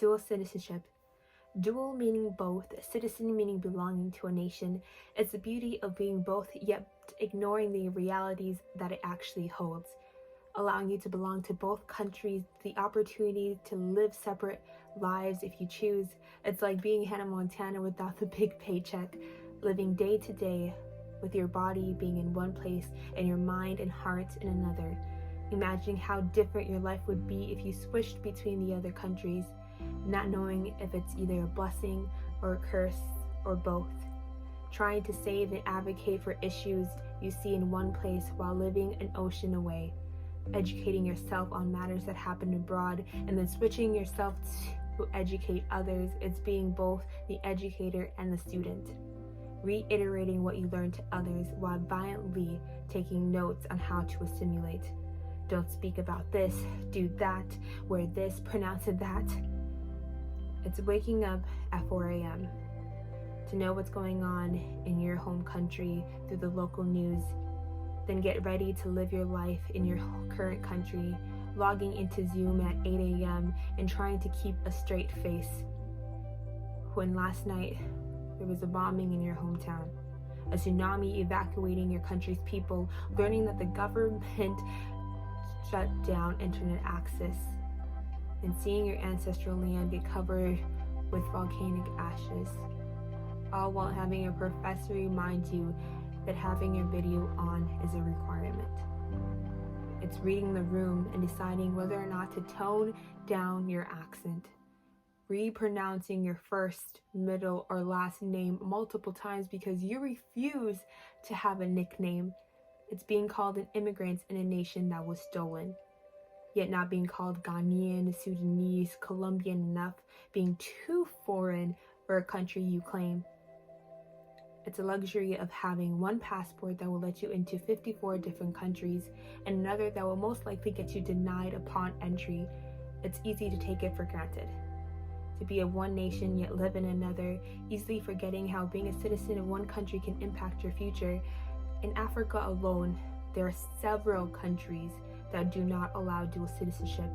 Dual citizenship. Dual meaning both, citizen meaning belonging to a nation. It's the beauty of being both, yet ignoring the realities that it actually holds. Allowing you to belong to both countries, the opportunity to live separate lives if you choose. It's like being Hannah Montana without the big paycheck, living day to day with your body being in one place and your mind and heart in another. Imagining how different your life would be if you switched between the other countries, not knowing if it's either a blessing or a curse or both. Trying to save and advocate for issues you see in one place while living an ocean away. Educating yourself on matters that happen abroad and then switching yourself to educate others. It's being both the educator and the student. Reiterating what you learn to others while violently taking notes on how to assimilate. Don't speak about this, do that, wear this, pronounce it that. It's waking up at 4 a.m. to know what's going on in your home country through the local news. Then get ready to live your life in your current country, logging into Zoom at 8 a.m. and trying to keep a straight face. When last night there was a bombing in your hometown, a tsunami evacuating your country's people, learning that the government shut down internet access, and seeing your ancestral land get covered with volcanic ashes, all while having a professor remind you that having your video on is a requirement. It's reading the room and deciding whether or not to tone down your accent, repronouncing your first, middle, or last name multiple times because you refuse to have a nickname. It's being called an immigrant in a nation that was stolen, yet not being called Ghanaian, Sudanese, Colombian enough, being too foreign for a country you claim. It's a luxury of having one passport that will let you into 54 different countries and another that will most likely get you denied upon entry. It's easy to take it for granted. To be of one nation yet live in another, easily forgetting how being a citizen of one country can impact your future. In Africa alone, there are several countries that do not allow dual citizenship,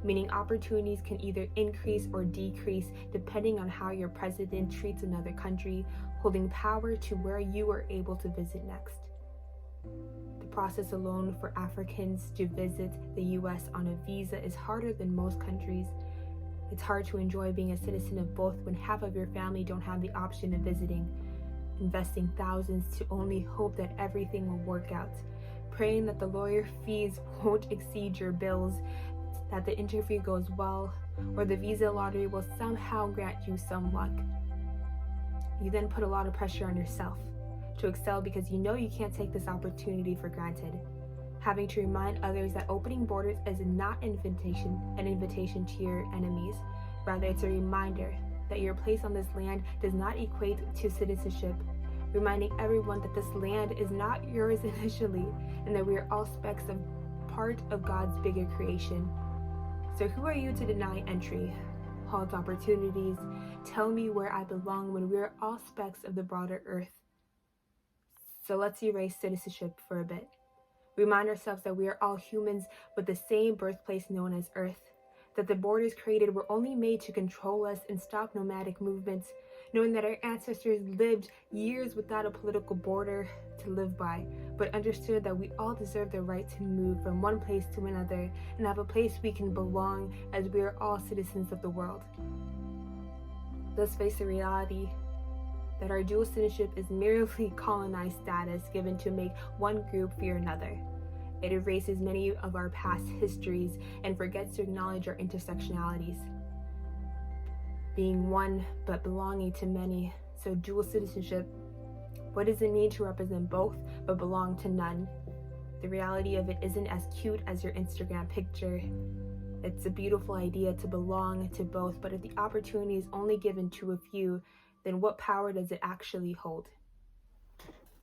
meaning opportunities can either increase or decrease depending on how your president treats another country, holding power to where you are able to visit next. The process alone for Africans to visit the US on a visa is harder than most countries. It's hard to enjoy being a citizen of both when half of your family don't have the option of visiting, investing thousands to only hope that everything will work out, praying that the lawyer fees won't exceed your bills, that the interview goes well, or the visa lottery will somehow grant you some luck. You then put a lot of pressure on yourself to excel because you know you can't take this opportunity for granted. Having to remind others that opening borders is not an invitation to your enemies. Rather, it's a reminder that your place on this land does not equate to citizenship, reminding everyone that this land is not yours initially and that we are all specks of part of God's bigger creation. So who are you to deny entry? Halt opportunities, tell me where I belong when we are all specks of the broader earth. So let's erase citizenship for a bit. Remind ourselves that we are all humans with the same birthplace known as Earth, that the borders created were only made to control us and stop nomadic movements, knowing that our ancestors lived years without a political border to live by, but understood that we all deserve the right to move from one place to another and have a place we can belong as we are all citizens of the world. Let's face the reality that our dual citizenship is merely colonized status given to make one group fear another. It erases many of our past histories and forgets to acknowledge our intersectionalities. Being one but belonging to many, so dual citizenship, what does it mean to represent both but belong to none? The reality of it isn't as cute as your Instagram picture. It's a beautiful idea to belong to both, but if the opportunity is only given to a few, then what power does it actually hold?